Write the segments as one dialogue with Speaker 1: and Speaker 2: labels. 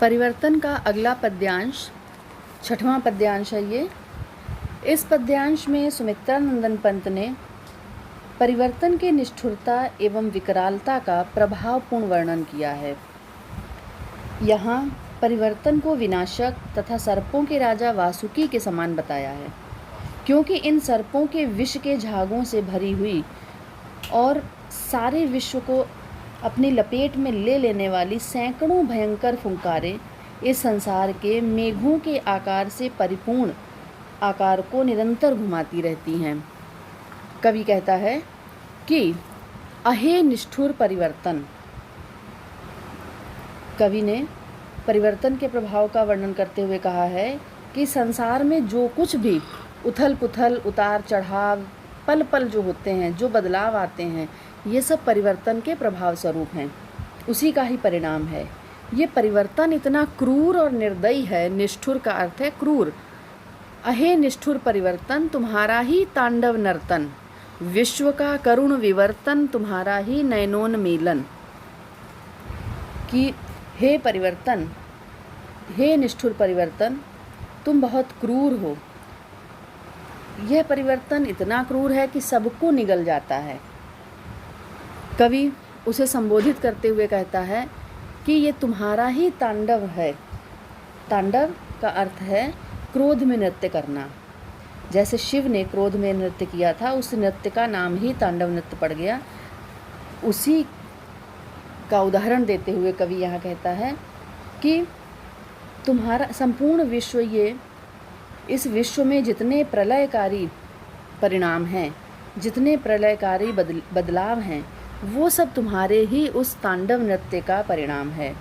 Speaker 1: परिवर्तन का अगला पद्यांश छठवां पद्यांश है ये। इस पद्यांश में सुमित्रा नंदन पंत ने परिवर्तन की निष्ठुरता एवं विकरालता का प्रभावपूर्ण वर्णन किया है। यहाँ परिवर्तन को विनाशक तथा सर्पों के राजा वासुकी के समान बताया है, क्योंकि इन सर्पों के विष के झागों से भरी हुई और सारे विश्व को अपनी लपेट में ले लेने वाली सैकड़ों भयंकर फुंकारें इस संसार के मेघों के आकार से परिपूर्ण आकार को निरंतर घुमाती रहती हैं। कवि कहता है कि अहे निष्ठुर परिवर्तन। कवि ने परिवर्तन के प्रभाव का वर्णन करते हुए कहा है कि संसार में जो कुछ भी उथल पुथल, उतार चढ़ाव, पल पल जो होते हैं, जो बदलाव आते हैं, ये सब परिवर्तन के प्रभाव स्वरूप हैं, उसी का ही परिणाम है। ये परिवर्तन इतना क्रूर और निर्दयी है। निष्ठुर का अर्थ है क्रूर। अहे निष्ठुर परिवर्तन, तुम्हारा ही तांडव नर्तन, विश्व का करुण विवर्तन, तुम्हारा ही नयनोन्मीलन। कि हे परिवर्तन, हे निष्ठुर परिवर्तन, तुम बहुत क्रूर हो। यह परिवर्तन इतना क्रूर है कि सबको निगल जाता है। कवि उसे संबोधित करते हुए कहता है कि ये तुम्हारा ही तांडव है। तांडव का अर्थ है क्रोध में नृत्य करना। जैसे शिव ने क्रोध में नृत्य किया था, उस नृत्य का नाम ही तांडव नृत्य पड़ गया। उसी का उदाहरण देते हुए कवि यहाँ कहता है कि तुम्हारा संपूर्ण विश्व, ये इस विश्व में जितने प्रलयकारी परिणाम हैं, जितने प्रलयकारी बदलाव हैं, वो सब तुम्हारे ही उस तांडव नृत्य का परिणाम है।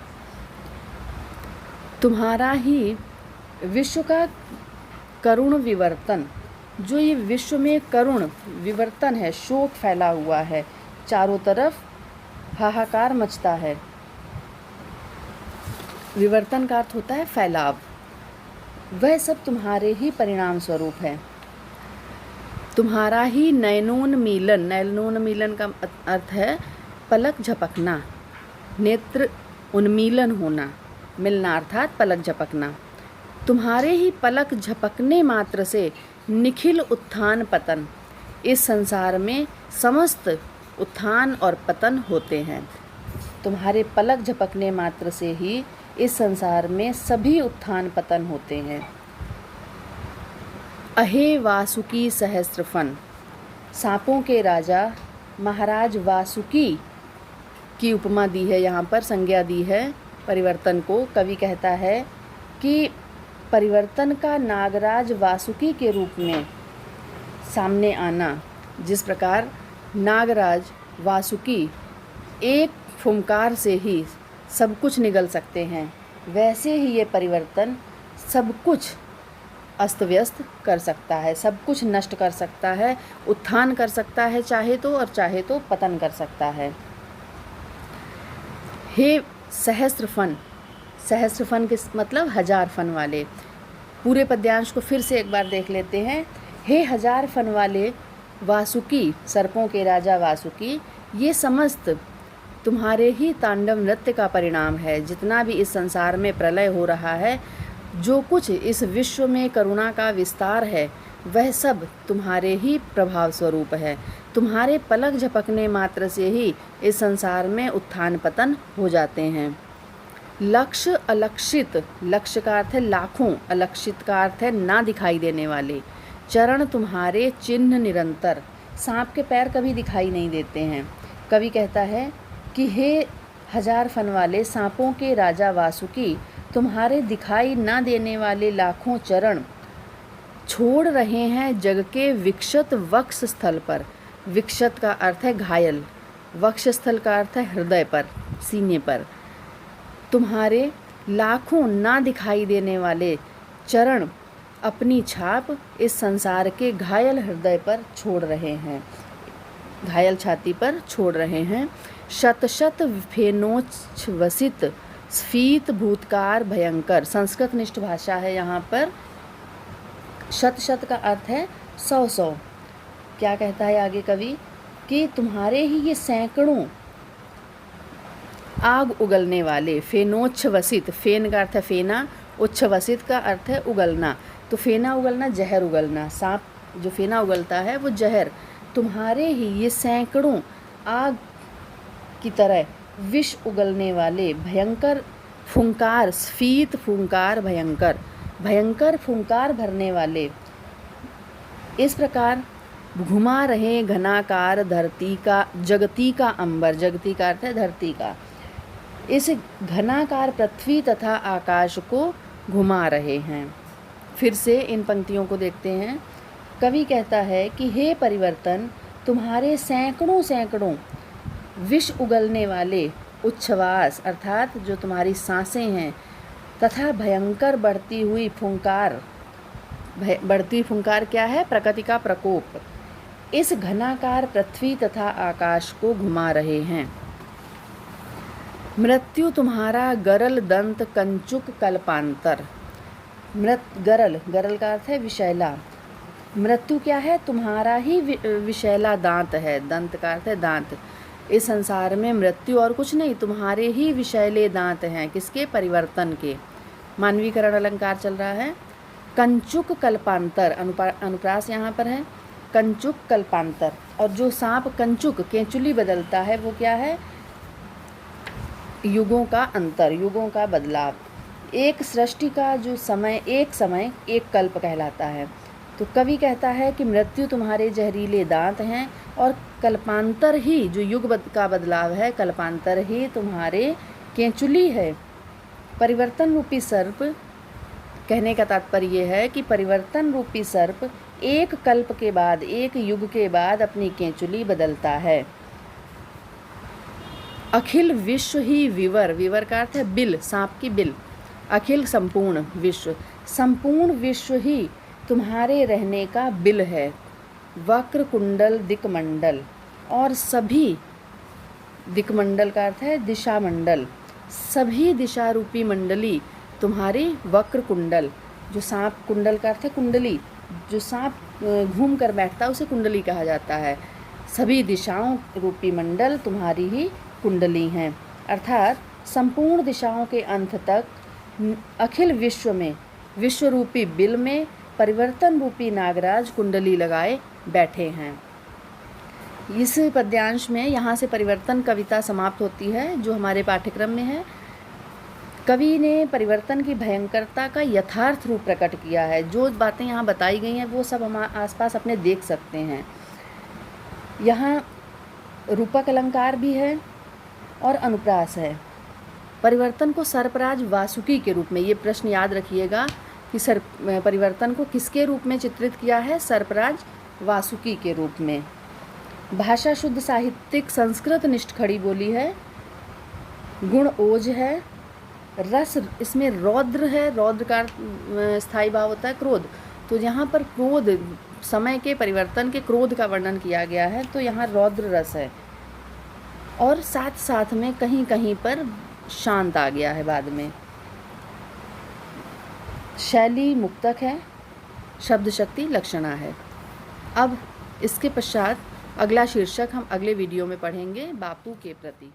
Speaker 1: तुम्हारा ही विश्व का करुण विवर्तन, जो ये विश्व में करुण विवर्तन है, शोक फैला हुआ है, चारों तरफ हाहाकार मचता है। विवर्तन का अर्थ होता है फैलाव। वह सब तुम्हारे ही परिणाम स्वरूप है। तुम्हारा ही नयनोन्मीलन, नयनोन्मीलन का अर्थ है पलक झपकना, नेत्र उन्मीलन होना, मिलना अर्थात पलक झपकना। तुम्हारे ही पलक झपकने मात्र से निखिल उत्थान पतन, इस संसार में समस्त उत्थान और पतन होते हैं। तुम्हारे पलक झपकने मात्र से ही इस संसार में सभी उत्थान पतन होते हैं। अहे वासुकी सहस्त्रफन, सांपों के राजा महाराज वासुकी की उपमा दी है, यहाँ पर संज्ञा दी है परिवर्तन को। कवि कहता है कि परिवर्तन का नागराज वासुकी के रूप में सामने आना, जिस प्रकार नागराज वासुकी एक फुंकार से ही सब कुछ निगल सकते हैं, वैसे ही ये परिवर्तन सब कुछ अस्त व्यस्त कर सकता है, सब कुछ नष्ट कर सकता है, उत्थान कर सकता है चाहे तो, और चाहे तो पतन कर सकता है। हे सहस्त्रफन, सहस्त्रफन के मतलब हजार फन वाले। पूरे पद्यांश को फिर से एक बार देख लेते हैं। हे हजार फन वाले वासुकी, सर्पों के राजा वासुकी, ये समस्त तुम्हारे ही तांडव नृत्य का परिणाम है। जितना भी इस संसार में प्रलय हो रहा है, जो कुछ इस विश्व में करुणा का विस्तार है, वह सब तुम्हारे ही प्रभाव स्वरूप है। तुम्हारे पलक झपकने मात्र से ही इस संसार में उत्थान पतन हो जाते हैं। लक्ष्य अलक्षित, लक्ष्य का अर्थ है लाखों, अलक्षित का अर्थ है ना दिखाई देने वाले। चरण तुम्हारे चिन्ह निरंतर, सांप के पैर कभी दिखाई नहीं देते हैं। कवि कहता है कि हे हजार फन वाले सांपों के राजा वासुकी, तुम्हारे दिखाई ना देने वाले लाखों चरण छोड़ रहे हैं जग के विक्षत वक्ष स्थल पर। विक्षत का अर्थ है घायल, वक्ष स्थल का अर्थ है हृदय पर, सीने पर। तुम्हारे लाखों ना दिखाई देने वाले चरण अपनी छाप इस संसार के घायल हृदय पर छोड़ रहे हैं, घायल छाती पर छोड़ रहे हैं। शत शत फेनोच्छ्वसित स्फीत भूतकार भयंकर, संस्कृत निष्ठ भाषा है यहाँ पर। शत शत का अर्थ है 100। क्या कहता है आगे कवि कि तुम्हारे ही ये सैकड़ों आग उगलने वाले, फेनोच्छ्वसित, फेन का अर्थ है फेना, उच्छ्वसित का अर्थ है उगलना। तो फेना उगलना, जहर उगलना, सांप जो फेना उगलता है वो जहर, तुम्हारे ही ये सैकड़ों आग की तरह विष उगलने वाले भयंकर फुंकार, स्फीत फुंकार, भयंकर भयंकर फुंकार भरने वाले, इस प्रकार घुमा रहे घनाकार धरती का, जगती का अंबर, जगती का अर्थ है धरती का, इस घनाकार पृथ्वी तथा आकाश को घुमा रहे हैं। फिर से इन पंक्तियों को देखते हैं। कवि कहता है कि हे परिवर्तन, तुम्हारे सैकड़ों सैकड़ों विष उगलने वाले उच्छ्वास अर्थात जो तुम्हारी सांसें हैं, तथा भयंकर बढ़ती हुई फुंकार, बढ़ती फुंकार क्या है? प्रकृति का प्रकोप, इस घनाकार पृथ्वी तथा आकाश को घुमा रहे हैं। मृत्यु तुम्हारा गरल दंत कंचुक कल्पांतर, गरल, गरल का अर्थ है विषैला, मृत्यु क्या है? तुम्हारा ही विषैला दांत है, दंत का अर्थ है दांत। इस संसार में मृत्यु और कुछ नहीं, तुम्हारे ही विषैले दांत हैं। किसके? परिवर्तन के। मानवीकरण अलंकार चल रहा है। कंचुक कल्पांतर, अनुप्रास यहाँ पर है, कंचुक कल्पांतर। और जो सांप कंचुक, केंचुली बदलता है, वो क्या है? युगों का अंतर, युगों का बदलाव। एक सृष्टि का जो समय, एक कल्प कहलाता है। तो कवि कहता है कि मृत्यु तुम्हारे जहरीले दांत हैं और कल्पांतर ही, जो युग का बदलाव है, कल्पांतर ही तुम्हारे केंचुली है। परिवर्तन रूपी सर्प, कहने का तात्पर्य है कि परिवर्तन रूपी सर्प एक कल्प के बाद, एक युग के बाद अपनी केंचुली बदलता है। अखिल विश्व ही विवर, विवर का अर्थ है बिल, सांप की बिल। अखिल संपूर्ण विश्व, संपूर्ण विश्व ही तुम्हारे रहने का बिल है। वक्र कुंडल दिक्मंडल, और सभी, दिक्मंडल का अर्थ है दिशा मंडल, सभी दिशा रूपी मंडली तुम्हारी वक्र कुंडल, जो सांप, कुंडल का अर्थ है कुंडली, जो सांप घूम कर बैठता है उसे कुंडली कहा जाता है। सभी दिशाओं रूपी मंडल तुम्हारी ही कुंडली हैं। अर्थात संपूर्ण दिशाओं के अंत तक अखिल विश्व में, विश्व रूपी बिल में परिवर्तन रूपी नागराज कुंडली लगाए बैठे हैं। इस पद्यांश में यहाँ से परिवर्तन कविता समाप्त होती है, जो हमारे पाठ्यक्रम में है। कवि ने परिवर्तन की भयंकरता का यथार्थ रूप प्रकट किया है। जो बातें यहाँ बताई गई हैं वो सब हम आसपास अपने देख सकते हैं। यहाँ रूपक अलंकार भी है और अनुप्रास है। परिवर्तन को सर्पराज वासुकी के रूप में, ये प्रश्न याद रखिएगा कि परिवर्तन को किसके रूप में चित्रित किया है? सर्पराज वासुकी के रूप में। भाषा शुद्ध साहित्यिक संस्कृत निष्ठ खड़ी बोली है। गुण ओज है। रस इसमें रौद्र है, रौद्र का स्थायी भाव होता है क्रोध, तो यहाँ पर क्रोध, समय के परिवर्तन के क्रोध का वर्णन किया गया है, तो यहाँ रौद्र रस है। और साथ साथ में कहीं कहीं पर शांत आ गया है बाद में। शैली मुक्तक है, शब्द शक्ति लक्षणा है। अब इसके पश्चात अगला शीर्षक हम अगले वीडियो में पढ़ेंगे, बापू के प्रति।